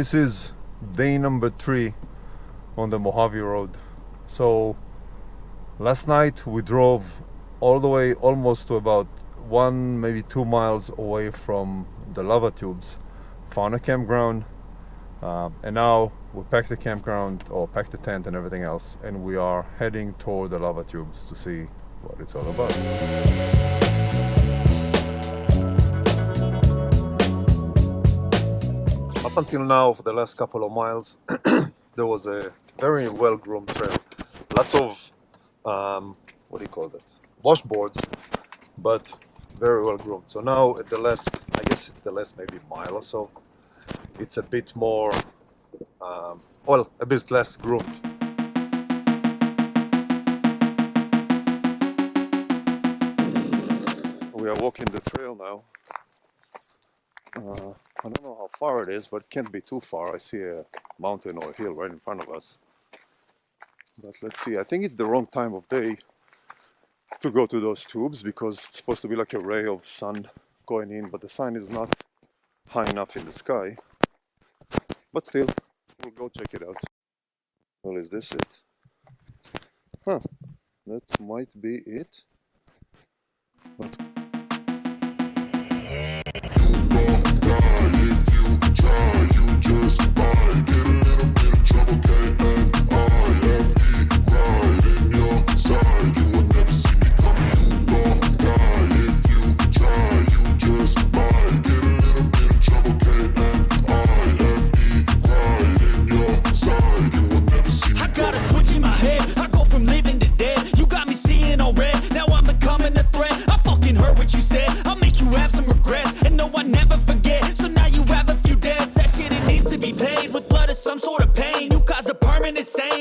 this is day number 3 on the Mojave Road. So last night we drove all the way almost to about 1, maybe 2 miles away from the lava tubes, found a campground, and now we packed the campground, or packed the tent and everything else, and we are heading toward the lava tubes to see what it's all about. Up until now, for the last couple of miles, there was a very well-groomed trail. Lots of, what do you call that? Washboards, but very well-groomed. So now at the last, I guess it's the last maybe mile or so, it's a bit more, a bit less groomed. We are walking the trail now. I don't know how far it is, but it can't be too far. I see a mountain or a hill right in front of us. But let's see, I think it's the wrong time of day to go to those tubes because it's supposed to be like a ray of sun going in, but the sun is not high enough in the sky. But still, we'll go check it out. Well, is this it? Huh, that might be it. But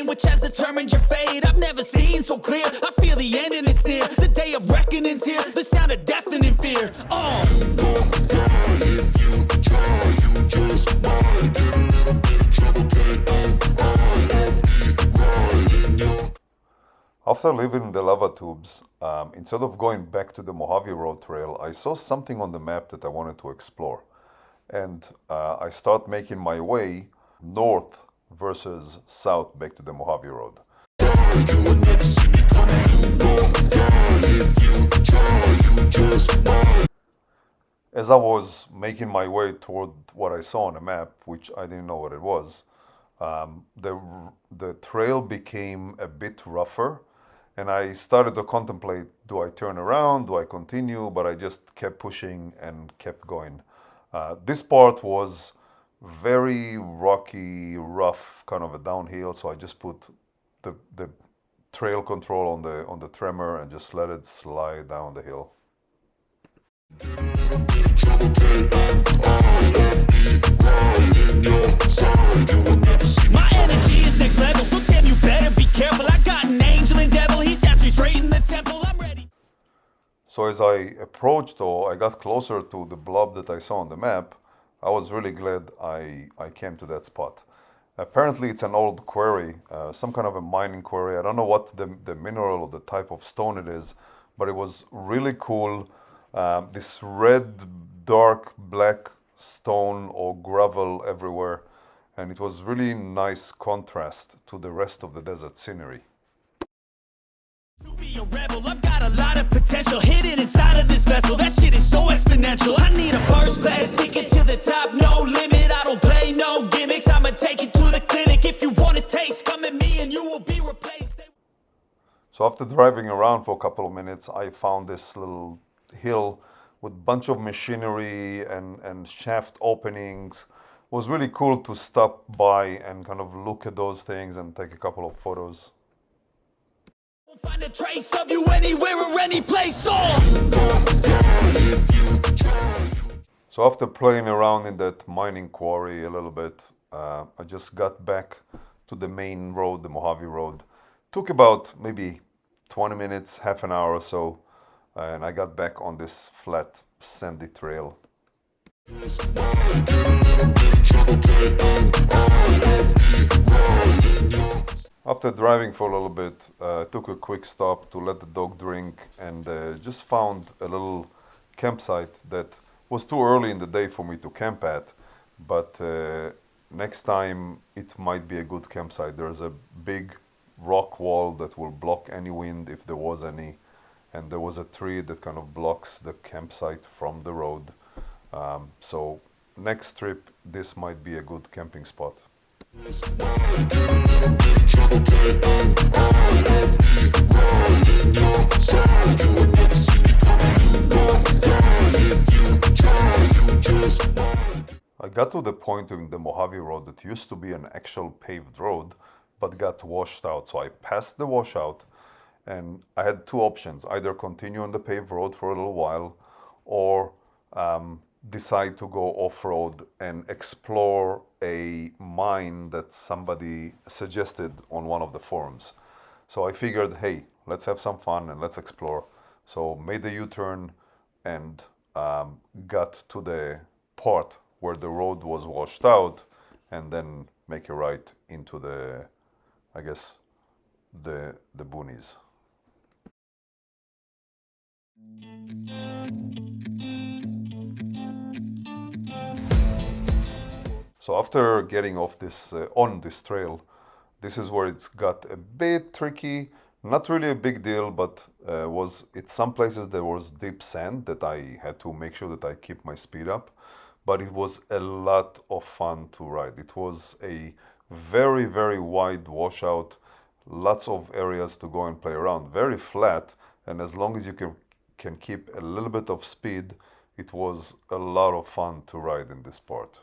which has determined your fate. I've never seen so clear. I feel the end and it's near. The day of reckoning's here. The sound of deafening fear. You gon' die if you try. You just might get a little bit of trouble. after leaving the lava tubes, instead of going back to the Mojave Road Trail, I saw something on the map that I wanted to explore. And I start making my way north versus south back to the Mojave Road. As I was making my way toward what I saw on the map, which I didn't know what it was, the trail became a bit rougher, and I started to contemplate, do I turn around, do I continue? But I just kept pushing and kept going. This part was very rocky, rough, kind of a downhill, so I just put the trail control on the tremor and just let it slide down the hill. My energy is next level, so damn you better be careful. I got an angel and devil, he steps me straight in the temple. I'm ready. So as I approached, or I got closer to the blob that I saw on the map, I was really glad I came to that spot. Apparently it's an old quarry, some kind of a mining quarry. I don't know what the mineral or the type of stone it is, but it was really cool. This red, dark, black stone or gravel everywhere. And it was really nice contrast to the rest of the desert scenery. To be a rebel, I've got a lot of potential hidden inside of this vessel. That shit is so exponential. I need a first class ticket to the top, no limit. I don't play no gimmicks. I'ma take you to the clinic. If you want a taste, come at me and you will be replaced. So after driving around for a couple of minutes, I found this little hill with a bunch of machinery and shaft openings. It was really cool to stop by and kind of look at those things and take a couple of photos. Won't find a trace of you anywhere or any place. So after playing around in that mining quarry a little bit, I just got back to the main road, the Mojave Road. Took about maybe 20 minutes, half an hour or so, and I got back on this flat, sandy trail. After driving for a little bit, took a quick stop to let the dog drink, and just found a little campsite that was too early in the day for me to camp at, but next time it might be a good campsite. There's a big rock wall that will block any wind if there was any, and there was a tree that kind of blocks the campsite from the road. So next trip, this might be a good camping spot. I got to the point in the Mojave Road that used to be an actual paved road, but got washed out. So I passed the washout, and I had two options: either continue on the paved road for a little while, or decide to go off-road and explore a mine that somebody suggested on one of the forums. So I figured, hey, let's have some fun and let's explore. So made the U-turn and got to the part where the road was washed out, and then make a right into the, I guess, the boonies. So after getting off this on this trail, this is where it's got a bit tricky. Not really a big deal, but it's some places there was deep sand that I had to make sure that I keep my speed up. But it was a lot of fun to ride. It was a very, very wide washout, lots of areas to go and play around, very flat, and as long as you can keep a little bit of speed, it was a lot of fun to ride in this part.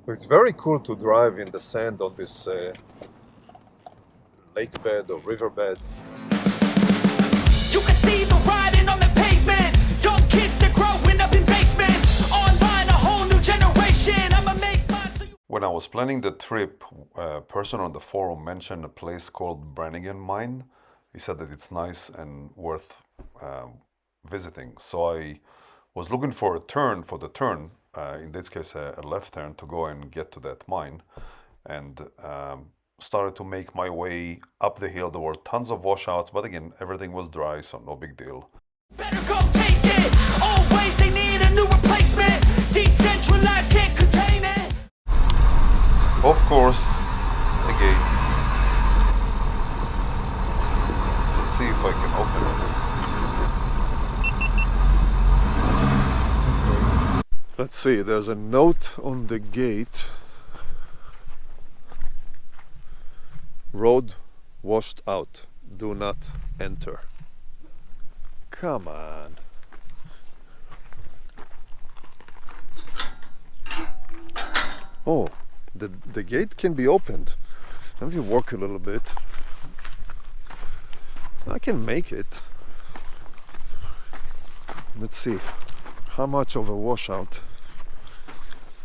It's very cool to drive in the sand on this lake bed or riverbed. You can see the riding on the pavement. Young kids, they're growing up in basements. Online, a whole new generation. I'ma make mine so you... When I was planning the trip, a person on the forum mentioned a place called Brannigan Mine. He said that it's nice and worth visiting. So I was looking for a turn for the turn, in this case a left turn, to go and get to that mine, and started to make my way up the hill. There were tons of washouts, but again, everything was dry, so no big deal. Better go take it. Always they need a new replacement. Decentralized, can't contain it. Of course, the gate. Let's see if I can open it. Let's see, there's a note on the gate. Road washed out. Do not enter. Come on. Oh, the gate can be opened. Let me walk a little bit. I can make it. Let's see. How much of a washout?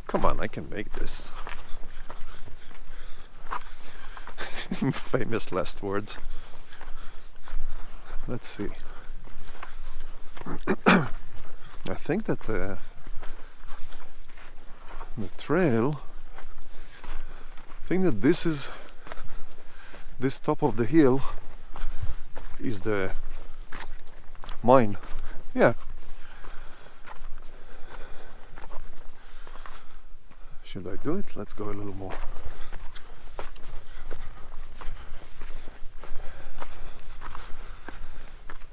Come on, I can make this. Famous last words. Let's see. I think that the trail, I think that this top of the hill is the mine. Yeah. Should I do it? Let's go a little more.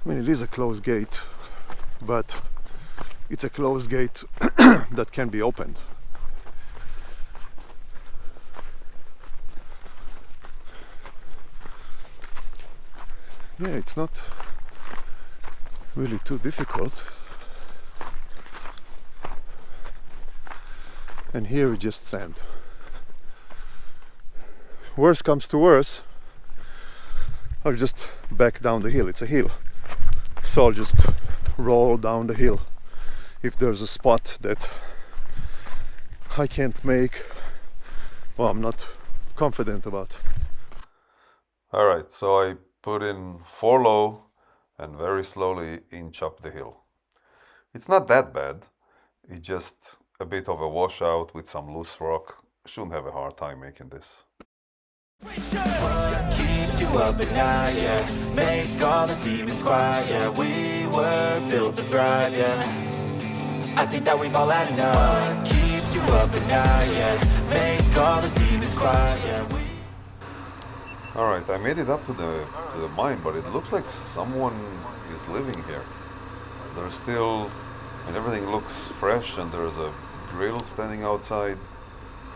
I mean, it is a closed gate, but it's a closed gate that can be opened. Yeah, it's not really too difficult. And here it's just sand. Worst comes to worse, I'll just back down the hill. It's a hill, so I'll just roll down the hill if there's a spot that I can't make, well, I'm not confident about. Alright, so I put in 4 low and very slowly inch up the hill. It's not that bad, it's just a bit of a washout with some loose rock. Shouldn't have a hard time making this. What keeps you up at night, yeah? Make all the demons quiet, yeah. We were built to thrive, yeah. I think that we've all had enough. What keeps you up at night, yeah. Make all the demons quiet, yeah. All right, I made it up to the mine, but it looks like someone is living here. There's still, and everything looks fresh, and there's a grill standing outside.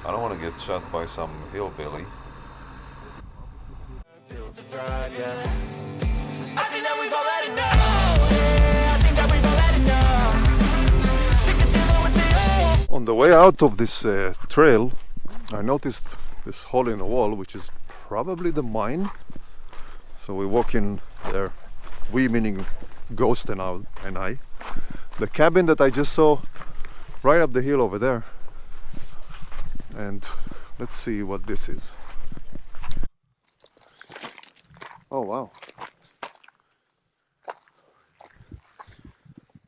I don't want to get shot by some hillbilly. Built to thrive, yeah. I think that we've all had enough. Yeah, I think that we've all had enough. Sick of dealing with the old. On the way out of this trail, I noticed this hole in the wall, which is probably the mine. So we walk in there, we meaning Ghost and I. The cabin that I just saw right up the hill over there. And let's see what this is. Oh wow.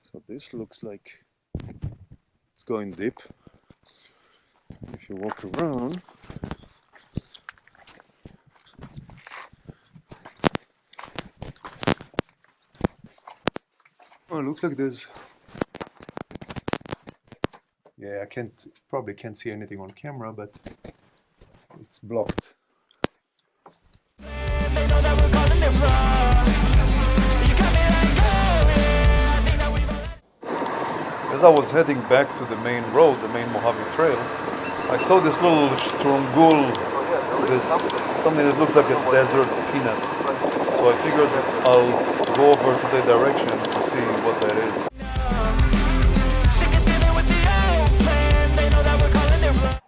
So this looks like it's going deep. If you walk around, oh, it looks like there's, yeah, probably can't see anything on camera, but it's blocked. They know that we're calling it wrong. You got me like, oh, yeah. I think that we've all. As I was heading back to the main road, the main Mojave Trail, I saw this little strongul, this something that looks like a desert penis. So I figured I'll go over to the direction to see what that is.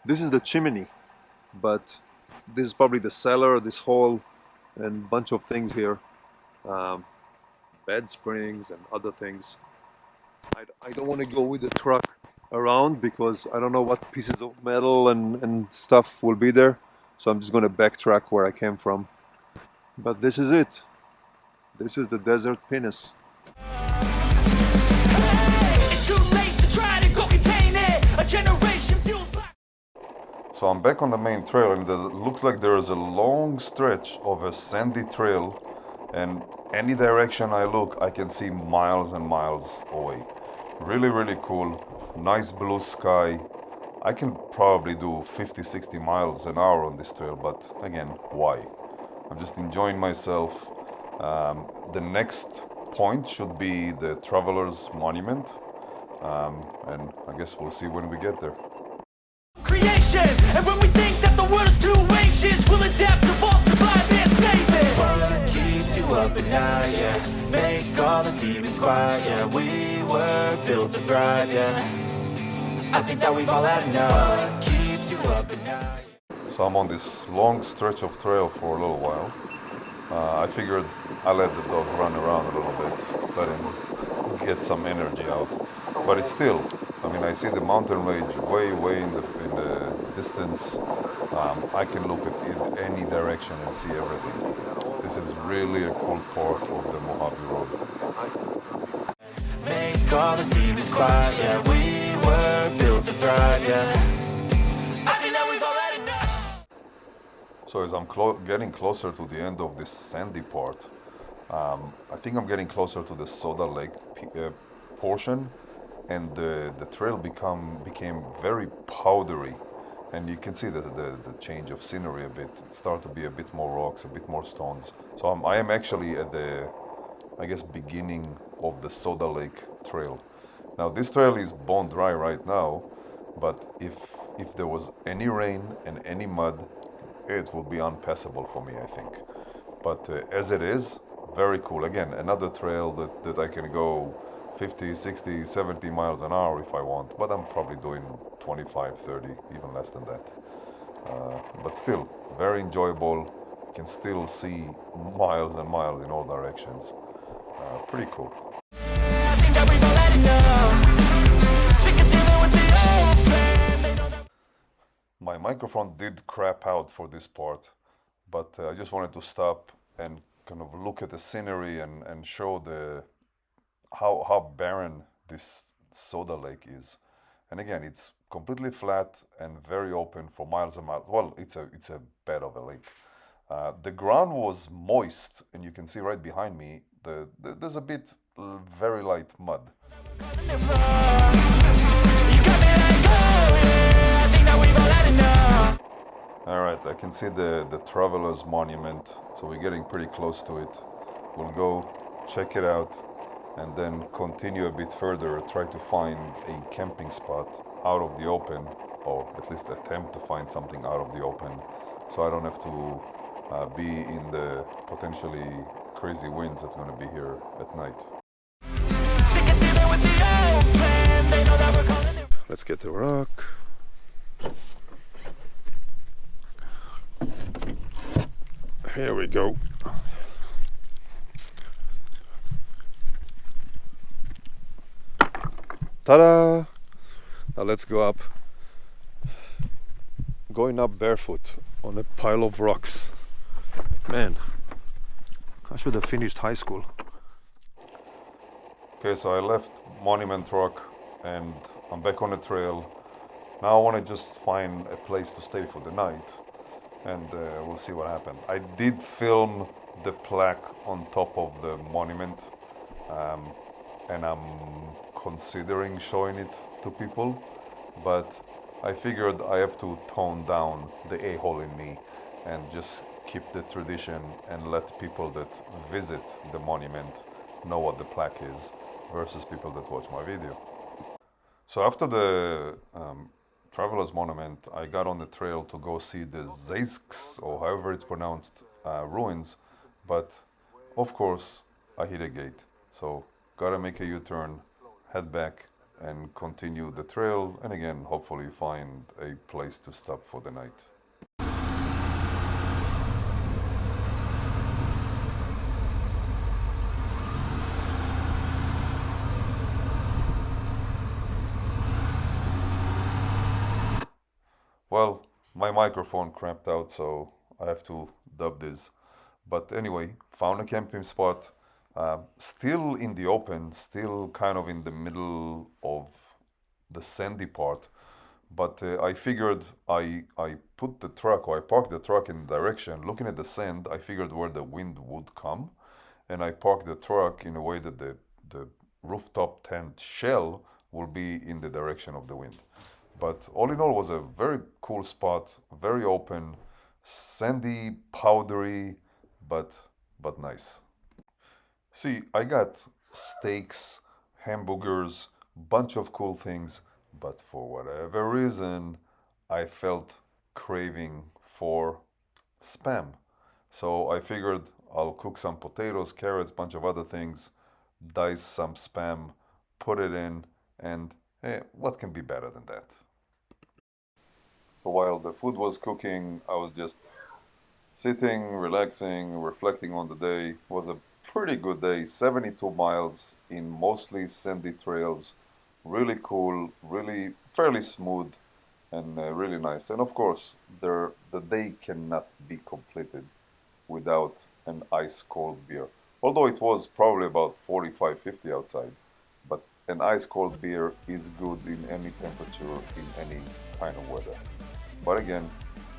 This is the chimney, but this is probably the cellar, this hole, and bunch of things here. Bed springs and other things. I don't want to go with the truck around because I don't know what pieces of metal and stuff will be there. So I'm just going to backtrack where I came from. But this is it. This is the desert penis. It's too late to try to go contain it. A generation fueled by. So I'm back on the main trail, and it looks like there is a long stretch of a sandy trail, and any direction I look I can see miles and miles away. Really, really cool. Nice blue sky. I can probably do 50-60 miles an hour on this trail, but again, why? I'm just enjoying myself. The next point should be the Traveler's Monument, and I guess we'll see when we get there. Creation, and when we think that the world is too anxious, we'll adapt, evolve, survive, and save it. What keeps you up at night, yeah. Make all the demons quiet, yeah. We were built to thrive, yeah. I think that we've all had enough. What keeps you up at night. So I'm on this long stretch of trail for a little while. I figured I'll let the dog run around a little bit, let him get some energy out. But it's still, I mean, I see the mountain range way in the distance. I can look at it any direction and see everything. This is really a cool part of the Mojave Road. Make all the demons quiet, yeah. We were built to thrive, yeah. I think that we've all had enough. So as I'm getting closer to the end of this sandy part, I think I'm getting closer to the Soda Lake portion, and the trail became very powdery, and you can see the change of scenery a bit. It started to be a bit more rocks, a bit more stones. So I am actually at the, I guess, beginning of the Soda Lake trail. Now this trail is bone dry right now, but if there was any rain and any mud, it will be unpassable for me, I think. But as it is, very cool. Again, another trail that I can go 50, 60, 70 miles an hour if I want, but I'm probably doing 25, 30, even less than that. But still, very enjoyable. You can still see miles and miles in all directions. Pretty cool. I think that we've all had enough. Sick of dealing with the old plan. My microphone did crap out for this part, but I just wanted to stop and kind of look at the scenery and show how barren this Soda Lake is. And again, it's completely flat and very open for miles and miles. Well, it's a bed of a lake. The ground was moist, and you can see right behind me there's a bit very light mud. Alright, I can see the Traveler's Monument, so we're getting pretty close to it. We'll go check it out and then continue a bit further, try to find a camping spot out of the open, or at least attempt to find something out of the open, so I don't have to be in the potentially crazy winds that's going to be here at night. Let's get the rock. Here we go. Ta-da! Now let's go up. Going up barefoot on a pile of rocks. Man, I should have finished high school. Okay, so I left Monument Rock and I'm back on the trail. Now I want to just find a place to stay for the night, and we'll see what happened. I did film the plaque on top of the monument, and I'm considering showing it to people, but I figured I have to tone down the a-hole in me and just keep the tradition and let people that visit the monument know what the plaque is versus people that watch my video. So after the Traveler's Monument, I got on the trail to go see the Zeisks, or however it's pronounced, ruins, but of course I hit a gate. So gotta make a U-turn, head back and continue the trail, and again hopefully find a place to stop for the night. Well, my microphone cramped out, so I have to dub this. But anyway, found a camping spot, still in the open, still kind of in the middle of the sandy part. But I figured I put the truck, or I parked the truck in the direction, looking at the sand, I figured where the wind would come. And I parked the truck in a way that the rooftop tent shell will be in the direction of the wind. But all in all, was a very cool spot, very open, sandy, powdery, but nice. See, I got steaks, hamburgers, bunch of cool things, but for whatever reason, I felt craving for Spam. So I figured I'll cook some potatoes, carrots, bunch of other things, dice some Spam, put it in, and what can be better than that? So while the food was cooking, I was just sitting, relaxing, reflecting on the day. It was a pretty good day, 72 miles in mostly sandy trails, really cool, really fairly smooth, and really nice. And of course, the day cannot be completed without an ice cold beer. Although it was probably about 45, 50 outside, but an ice cold beer is good in any temperature, in any kind of weather. But again,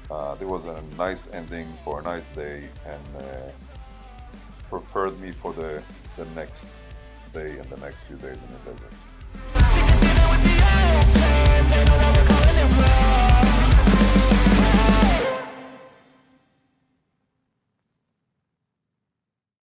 there was a nice ending for a nice day, and prepared me for the next day and the next few days in the desert.